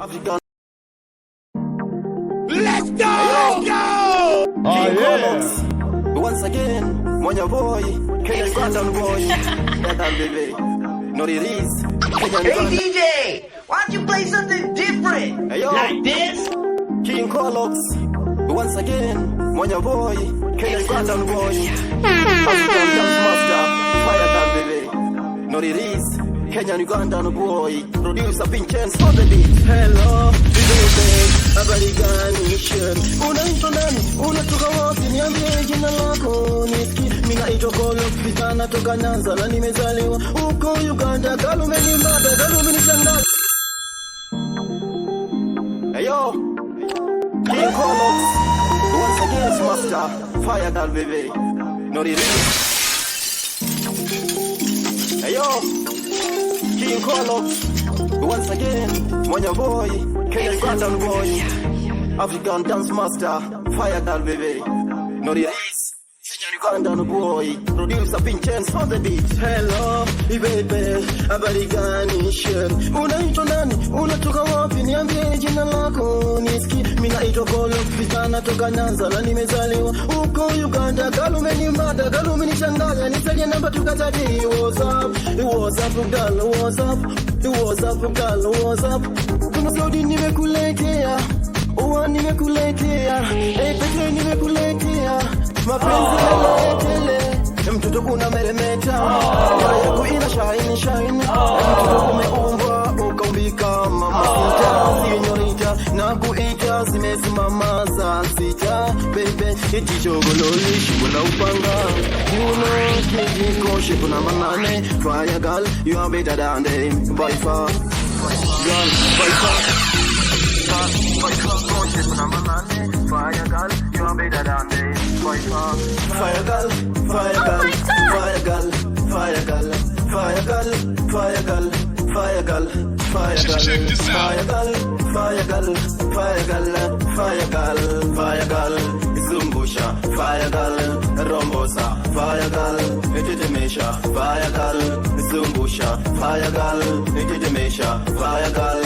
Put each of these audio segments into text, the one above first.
African. Let's go! Oh yeah! Once again, Monya boy, Kenyan Gandam boy, Gandam baby, no release. Hey DJ, why don't you play something different? Hey, yo. Like this? King Colox, once again, Monya boy, Kenyan Gandam boy, African dance master, fire down baby, no release. Kenyan Ugandan boy, producer Vincenzo on the beat. Hello, baby, habari gani share? Unaitwa nani? Unatoka wapi? Niambie jina lako. Nisikie, mimi naitwa Colox, vijana toka Nyanza na nimezaliwa huko Uganda. Kalume ni mada, kalume ni shanga. Hey yo, King Colox, once again master, fire down baby, no release. Hey yo. King Colox, once again, Monya boy, Kenyan Gandam boy, African dance master, fire down baby, no release. Kenyan Gandam boy, producer Vincenzo on the beat. Hello, baby, habari gani share? Unaitwa nani? Unatoka wapi? Niambie jina lako. Nisikie, mimi naitwa Colox, vijana toka Nyanza na nimezaliwa huko Uganda. Kalume ni mada, kalume ni shangala, nisaidie namba tukatati. What's up girl, what's up girl, what's up? Kuna Saudi nimekuletea, uwa nimekuletea, pekee nimekuletea, mapenzi tele, mtoto kuna meremeta, yako ina shine, mtoto umeumbwa ukaumbika mama sita, sinyorita na kuita zimesimama za sita, baby iti chogololi shimula upanga, you know kiko shipuna manane, fire girl you are better than them by far, girl by far, go shipuna manane, fire girl you are better than them by far, fire girl, fire girl, fire girl, fire girl, fire girl, fire girl, fire girl, fire girl, check this out. Fire girl, fire girl, fire girl, fire girl, fire girl, Zumbusha, fire girl, Rombosa, fire girl, Etitemesha, fire girl, Zumbusha, fire girl, Etitemesha, fire girl,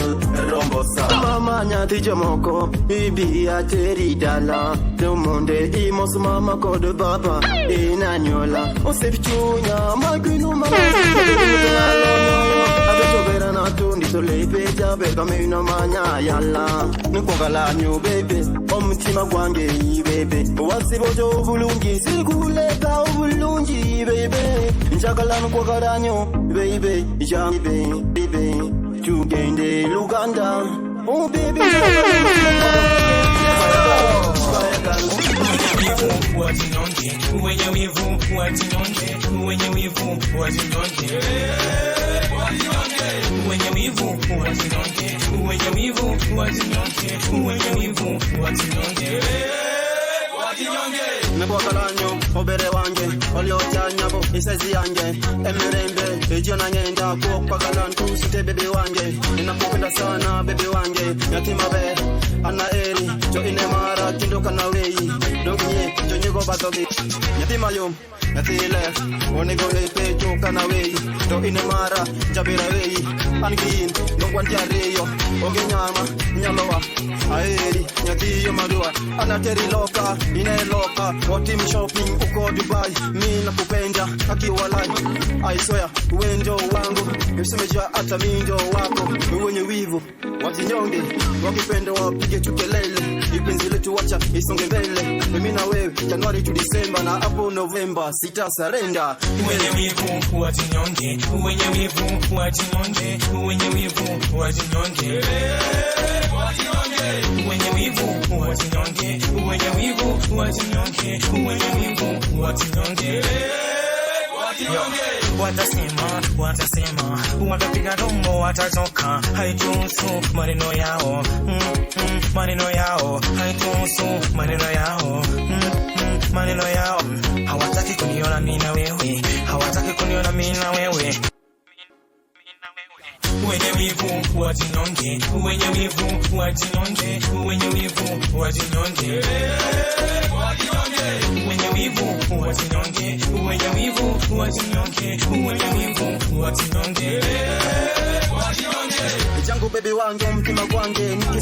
Rombosa. Mama nyati jamoko, ibi ateri dala, Demonde imos mama kode baba, inanyola, osefichunya, maginu mama, Abetobera na tundi sole peja beka meina manya yalla, nikogala nyu baby, omutima gwange baby, wasibojo obulungi sikuleka obulungi baby, njagala nikogala nyu baby, ja baby, tugende Luganda, oh baby. Wenye wivu wajinyonge, wenye wivu wajinyonge, wenye wivu wajinyonge, wenye wivu wajinyonge, wenye wivu wajinyonge. Mebokalanyo obere wange olyotanyabo isezi yange emirembe ejona ngenda kuokpagalantu site bebe wange ninapopenda sana bebe wange yatima be ana eri jo inemara kindoka na wei doginye jo nyego batogi yatima yom yatile onigo lepe joka na wei do inemara jabira wei angin no kwantia reyo ogenyama nyamawa aeri nyatiyo madua anateri loka ine loka Wati shopping uko Dubai, mi nakupenda akiwalai. I swear, wendo wangu, msemeja hata mindo wako. Wenye wivu, wajinyonge, wakipenda wapige chukelele. Ipenzi letu wacha isonge mbele. Mimi na wewe, Januari to December na hapo November, sita surrender. Wenye wivu, wajinyonge, wenye wivu, wajinyonge, wenye wivu, wajinyonge. Wenye wivu, wajinyonge, wenye wivu, wajinyonge, wenye wivu, wajinyonge. Watasema, watapiga domo, watatoka, haituhusu maneno yao, maneno yao, haituhusu maneno yao, maneno yao, hawataki kuniona mimi na wewe, hawataki kuniona mimi na wewe. Wenye wivu wajinyonge, wenye wivu wajinyonge, wenye wivu wajinyonge, wenye wivu wajinyonge, wenye wivu wajinyonge, wenye wivu wajinyonge. Jangu baby wangu mtima kwange nikisema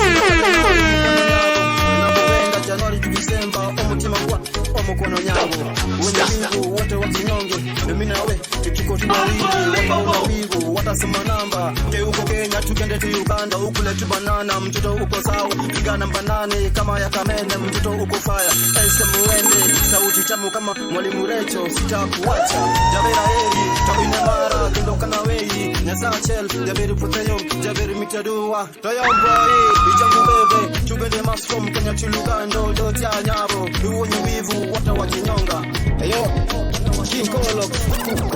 Januari to December omutima kwa omukono nyango wenyewivu wote wakinyonge mimi nawe tukiko tunawivu watasema namba ke uko Kenya tukende tu Uganda ukule tu banana mtoto uko sawa piga namba 8 kama ya Kamene mtoto uko fire muende sauti tamu kama mwalimu Recho sitakuacha jabera heri tabina mara kendo kana wei nyasachel jaberi puteyo jaberi mitadua toyo boy ijangu bebe tugende mas from Kenya to Uganda do tia nyabo uonye wivu wata wakinyonga ayo King Kolox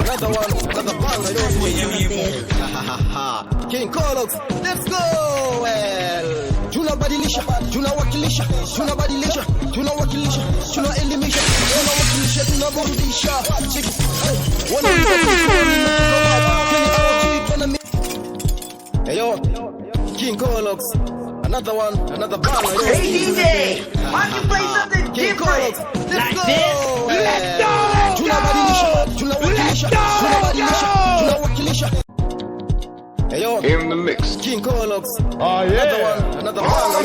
another one another bang ayo King Kolox let's go well tunabadilisha tunawakilisha tunabadilisha tunawakilisha tunaelimisha tunawakilisha tunaburudisha ayo King Kolox another one another bang ayo Hey DJ, why don't you play something different? Let's go! Tunabadilisha, tunawakilisha, tunabadilisha, tunawakilisha. Ayo, In the mix. King Kolox. Oh yeah. Another one.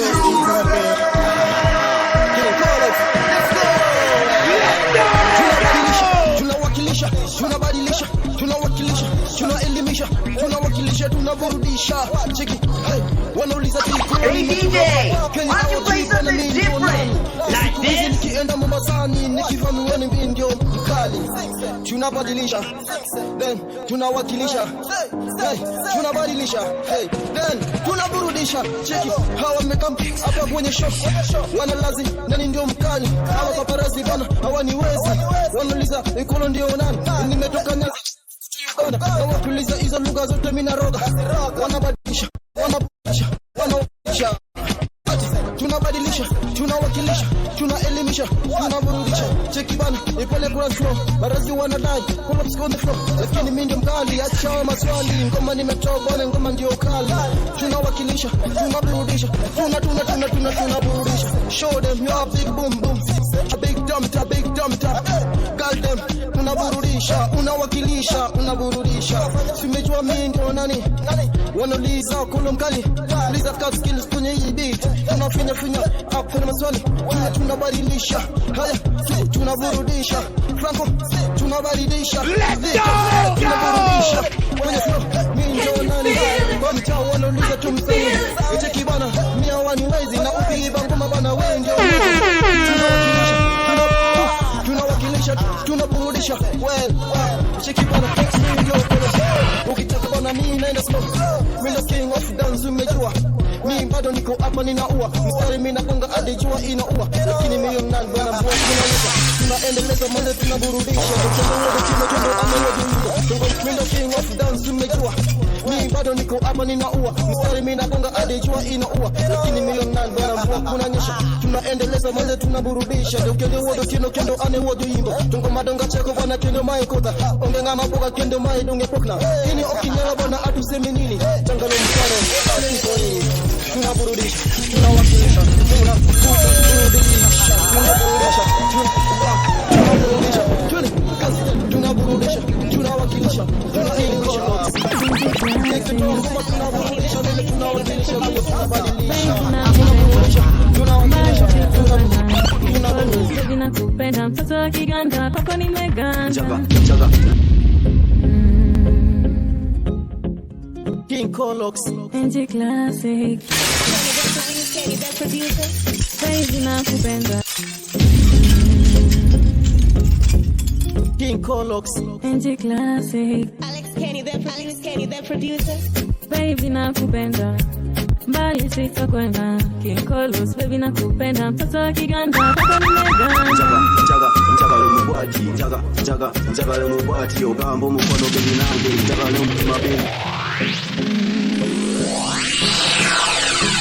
King Kolox. Let's go! Tunawakilisha, tunabadilisha, tunawakilisha, tunaelimisha, tunawakilisha, tunaburudisha. Check it. Hey, wanauliza Hey DJ, why don't you play something different? Like this? Nikienda Mombasani nikifanuwa ni ndio mkali tunabadilisha then tunawakilisha hey tunabadilisha hey then tunaburudisha cheki hawa mekam hapa kwenye show wanalazi nani ndio mkali hawa paparazzi bana hawa ni wezi wanauliza ikono ndio nani nimetoka Nyaza wanauliza hizo lugha zote mimi naroga wanabadilisha tunabadilisha tunawakilisha tunaelimisha tunaburudisha cheki bana ipole kwa flow barazi wanadai pull up on the floor lakini mimi ndio mkali acha maswali ngoma nimetoa bwana ngoma ndio kali tunawakilisha tunaburudisha tunaburudisha show them your big boom boom a big dump girl them tunaburudisha unawakilisha unaburudisha simejua mimi ndio nani wanauliza kula mkali uliza skills kwenye hii beat tunafinya hakuna maswali tunabadilisha haya tunaburudisha Franco tunabadilisha tunaburudisha kwenye flow mimi ndio nani kwa mtaa wanauliza tumsanii eti kibana mimi hawani wezi na upiga ngoma bana wewe ndio tunawakilisha tunaburudisha well cheki bana ndio ukitaka bana mimi naenda slow mimi ndo king of dance umejua mimi bado niko hapa ninaua mstari mimi nagonga hadi jua inaua lakini mimi nani bwana mbona tunaendeleza mambo tunaburudisha mimi ndo king of dance umejua mimi bado niko hapa ninaua mstari mimi nagonga hadi jua inaua lakini mimi nani bwana mbona kunanyesha tunaendeleza mambo tunaburudisha dokendo wodo kendo ane wodo imbo tungo madonga cheko bwana kendo mai kota onge ngama boga kendo mai donge pokna ini okinyala bwana atuseme nini tangalo msano tunaburudisha tunawakilisha tunaburudisha tunawakilisha Nakupenda mtoto wa Kiganda kwako nimeganda King Kolox NG Classic Baby nakupenda King Kolox NG Classic Alex Kenny, the producer. Baby nakupenda mbali sitakwenda King Kolox baby nakupenda mtoto wa Kiganda kwako nimeganda Jaga lumubwati ogambo mukono gelinange jaga lumubwati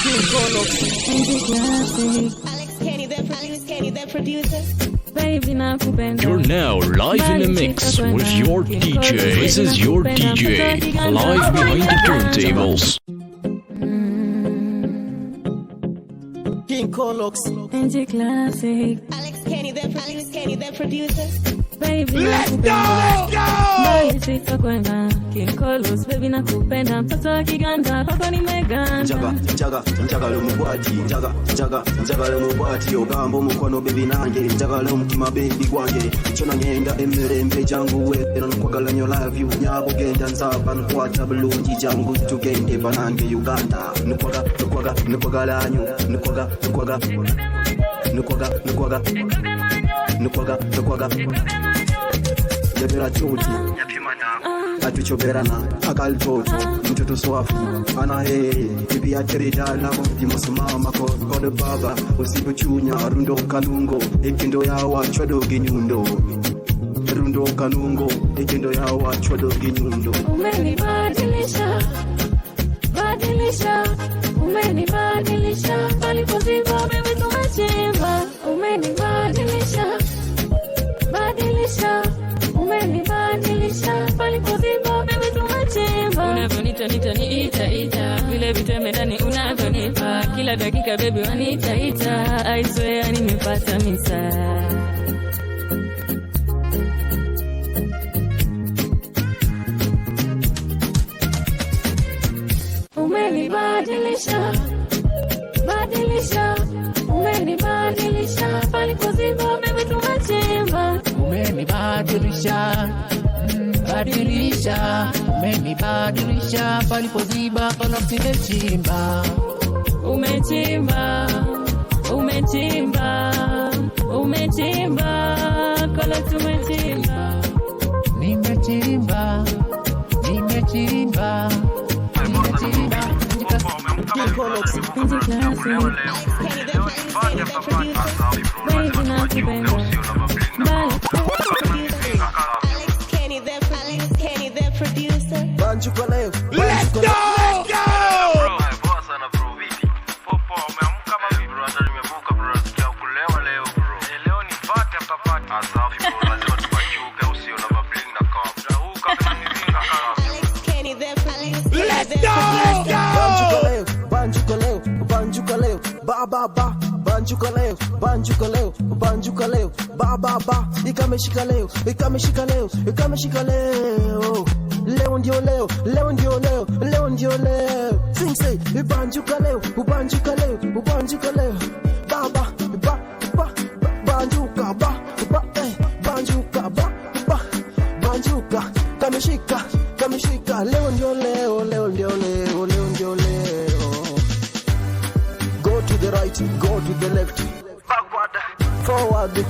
King Kolox NG Classic Alex Kenny, the producer. Baby nakupenda You're now live in the mix with your DJ. This is your DJ, live behind the turntables. King Kolox NG Classic Alex Kenny, the producer. baby nakupenda. Mbali sitakwenda, Kinkolos baby nakupenda. Mtoto wa Kiganda kwako nimeganda. Njaga lo mubwati, njaga lo mubwati ogambo mukono baby nange. Njaga lo mtima baby gwange. Chona ngenda emirembe jangu we nkwagala nyo love you. Nyabo genda nzaba nkwata bulungi jangu tugende banange Uganda. Nkwagala anyu, nukwaga Yabera choti atuchoberana akaltoto mtoto swafi ana bibi acherita labo dimusimama ko baba usibuchunya rundo kalungo ekindo yawa chodo ginyundo rundo kalungo ekindo yawa chodo ginyundo. Umenibadilisha umenibadilisha palipoziba baby tumechimba. Umenibadilisha umenibadilisha palipoziba baby tumechimba. Unavyonita niita vile vitembe ndani unavyonipa kila dakika baby wanita I swear nimepata misa. Umenibadilisha palipoziba baby tumechimba. Umenibadilisha palipoziba kono tumechimba. Umechimba kono tumechimba. Nimechimba Kinkolos baby nakupenda. Kenny the producer. Banju kwa leo. Let's go! Banjuka leo ba ikameshika leo leo ndio leo sing say banjuka leo baba banjuka kameshika leo ndio leo. Go to the right, go to the left, backward, forward, to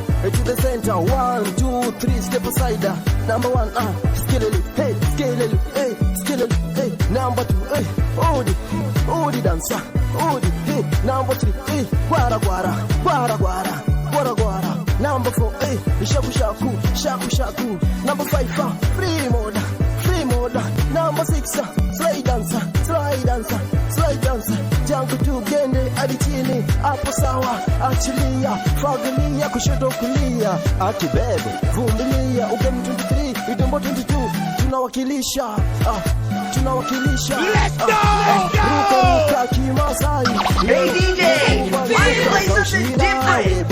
the center. 1, 2, 3, step aside. Number 1, skillily, hey, hey. Number 2, hey, odi dancer, hey. Number 3, hey, guara. Number 4, hey, shaku. Number 5, free mode. Number 6, slide dancer. Jangu tugende hadi chini hapo sawa, achilia fagilia kushoto kulia, akibebe vumilia. Ugem 23 idombo 22 tunawakilisha. Let's go! Ruka kimasai. Hey DJ, why you play something different?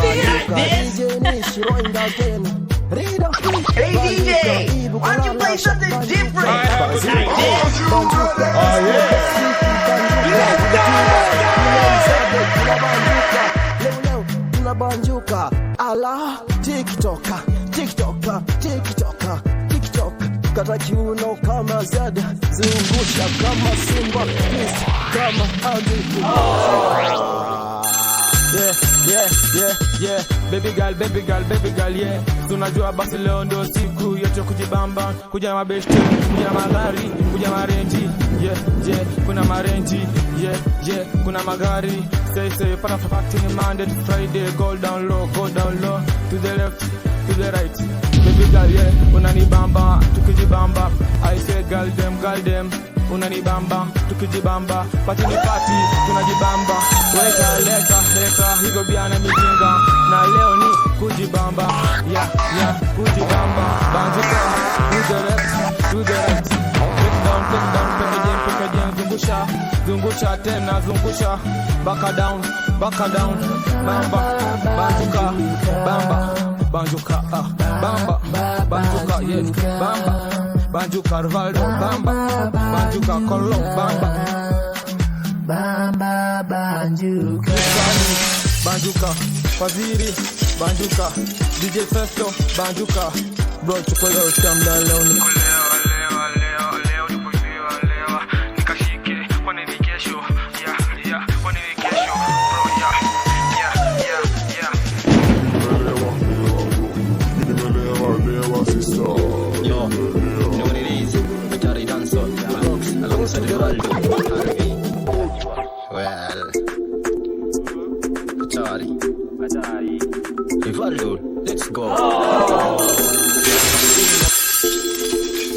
Hey DJ, why don't you play something different? Tunabanjuka ala TikTok kata kiuno kama Zed, zungusha kama Simba, twist kama Andy. Yeah, baby girl, yeah. Tunajua basi leo ndo siku yote kujibamba, kuja na mabeshte, kuja na magari, kuja na marenji. Yeah, kuna marenji. Yeah, kuna magari. Say, para factory Monday to Friday, go down low, to the left, to the right. Baby girl, yeah, unanibamba, tukijibamba. I say girl them, unanibamba, tukijibamba. Party, tunajibamba. Leta, higo biana mijinga. Na leo ni kujibamba, yeah, kujibamba. Banjuka, to the right. Take down, zungusha tena, baka down, bamba, banjuka, bamba, banjuka, yeah, bamba, banjuka Rivaldo, bamba, banjuka Kolo, bamba, bamba, banjuka, banjuka, Faziri, banjuka, DJ Festo, banjuka, bro, chukolo, tamda leo, Rivaldo, let's go.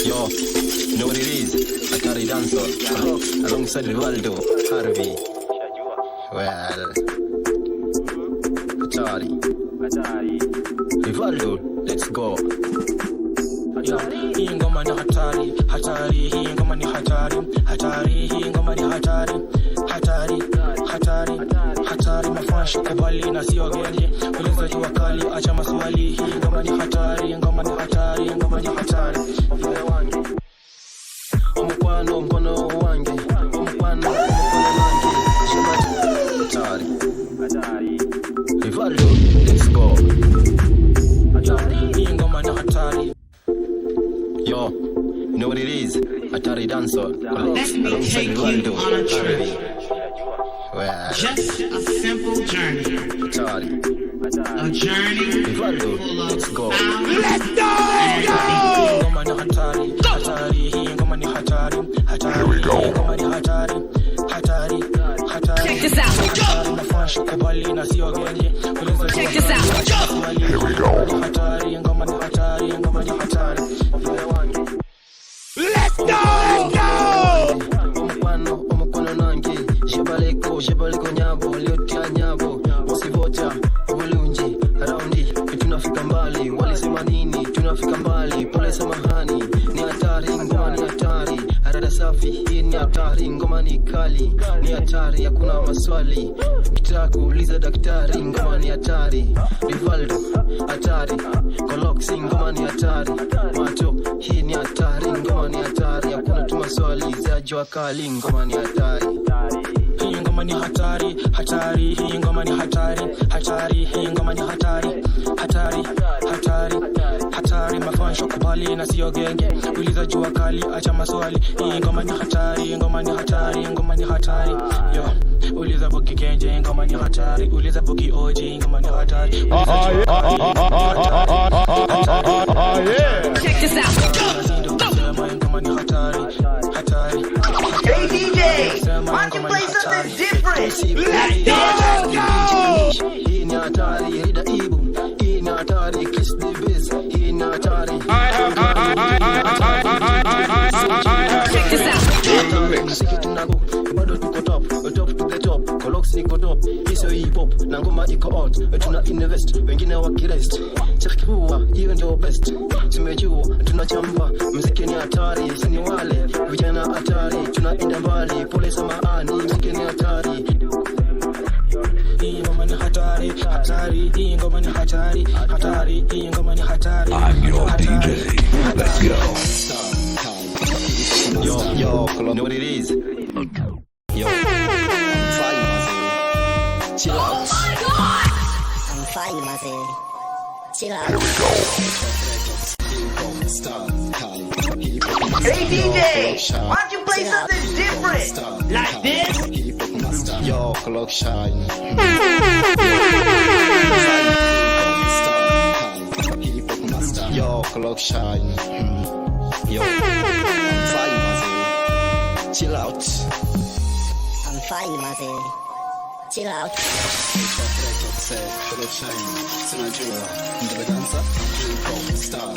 Yo, know what it is? Atari dancer, alongside Rivaldo, Harvey. Well, Atari, Rivaldo, let's go. Hii ngoma ni hatari, hatari, hii ngoma ni hatari, hatari, hii ngoma ni hatari, hatari, hatari, hatari, mafasho kubali na sio genje, uliza jua kali, acha maswali, hii ngoma ni hatari, ngoma ni hatari, ngoma ni hatari. Omukwano mkono wange, omukwano wange, hatari, hatari, Rivaldo, let's go. Hatari, hii ngoma ni hatari. Yo, you know what it is? Atari dancer, Let me take you on a trip. well, Just a simple journey. Atari, A journey Rivaldo, full of let's go. sound Ngoma ni hatari, hatari, hii ngoma ni hatari, hatari, hii ngoma ni hatari, hatari, hatari. Check this out. Hatari, mafasho kubali na sio genje, uliza jua Check this out. hatari, ngoma ni hatari, ngoma ni hatari. Let's go! Omukwano nange, jebaleko nyabo, liotia nyabo, usivota, ubulunji, raundi, tunafika mbali, walisema nini, tunafika mbali, pole samahani, ni hatari, ngoma ni hatari, harada safi, hii ni hatari, ngoma ni kali, ni hatari, hakuna maswali, kitaka kuuliza daktari, ngoma ni hatari, Rivaldo, hatari, Koloksi, ngoma ni hatari, macho, hii ni hatari, ngoma ni hatari, hakuna tumaswali, za jua kali, ngoma ni hatari. Hii ngoma ni hatari, hatari, hii ngoma ni hatari, hatari, hii ngoma ni hatari, hatari, hatari, hatari, mafasho kubali na sio genge, uliza jua kali, acha maswali, hii ngoma ni hatari, ngoma ni hatari, ngoma ni hatari, yo, uliza buki kenje, ngoma ni hatari, uliza buki oji, ngoma ni hatari, Check this out. ngoma ni hatari, hatari. Hey DJ, why don't you play something different? Let's go! Hii ni hatari, Rida Ibu, hii ni hatari, Kiss the Biz, hii ni hatari. Check this out. Muziki tunago, bado tuko top to the top, Kolox niko top, hiso hip hop, na ngoma iko out, tuna invest, wengine wakirest, check huwa, hiyo ndio best, tumejua, tunachamba, muziki ni hatari, sini wale, vijana hatari, tunaenda mbali, pole samahani, muziki ni hatari. Hii ngoma ni hatari, hatari, hii ngoma ni hatari, hatari, hii ngoma ni hatari. I'm your DJ. Let's go. Yo, you know what it is? Yo, fine, man. Chill out. Oh my God! I'm fine, Mazzy. Chill out. Hey DJ, why don't you play something different? Like this? Yo, clock shine. Yo, clock shine. Yo, fine, Mazzy. Chill out. I'm fine, Mazzy. Chill out. Clock shine. Tunajua, ndio dancer, hip hop star,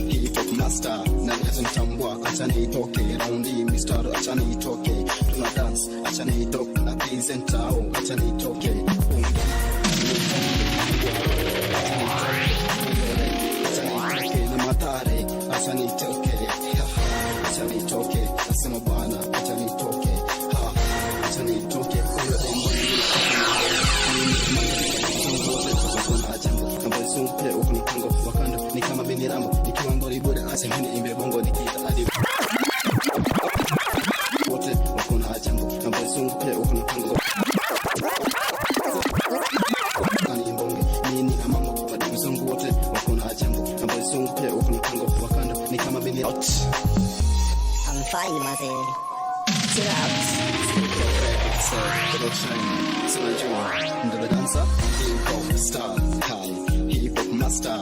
hip hop master. Nani hatunitambua, acha nitoke, raundi mistari, acha nitoke. Tuna dance, acha nitoke, na presenter, acha nitoke. Acha nitoke, acha nitoke, nasema bwana, acha nitoke, acha nitoke, the dancer, hip hop star, hip hop master.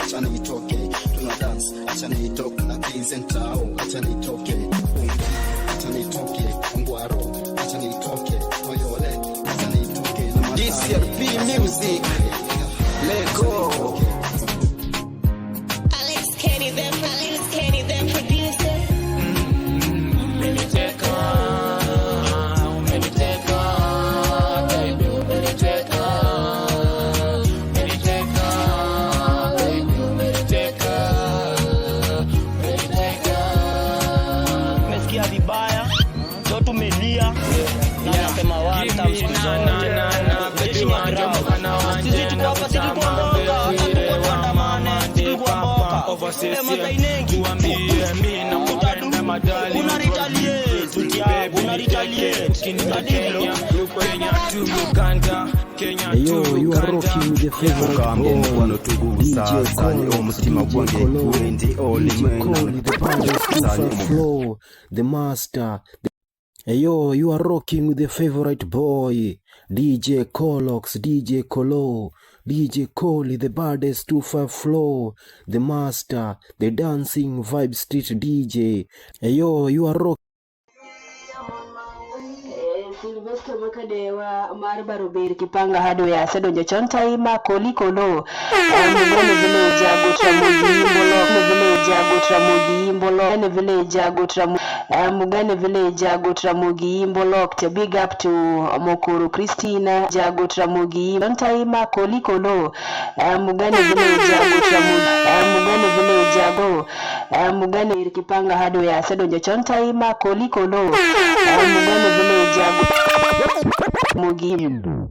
Achana itoke, tuna dance, achana itoke, na present ao, achana itoke, achana itoke, ngwaro, achana itoke, oyole, achana itoke. DCRP music, let go. Alex Kenny, them producer. Yo, you are rocking with the favorite DJ Cole, the baddest flow, the master. Yo, you are rocking with the favorite boy, DJ Colox, DJ Colo, DJ Cole, the baddest 25 flow, the master, the dancing vibe street DJ. Yo, you are rocking. Sylvester Makadewa Marbaro Bir Kipanga hado ya Sedonja Chontaima Kolikolo Mugane village Gotramugi Imbolo Mugane village Gotramugi Imbolo big up to Mokuru Christina Jagotramugi Chontaima Kolikolo Mugane village Mugane Kipanga hado ya Sedonja Chontaima Kolikolo Mugane village Mugimbo.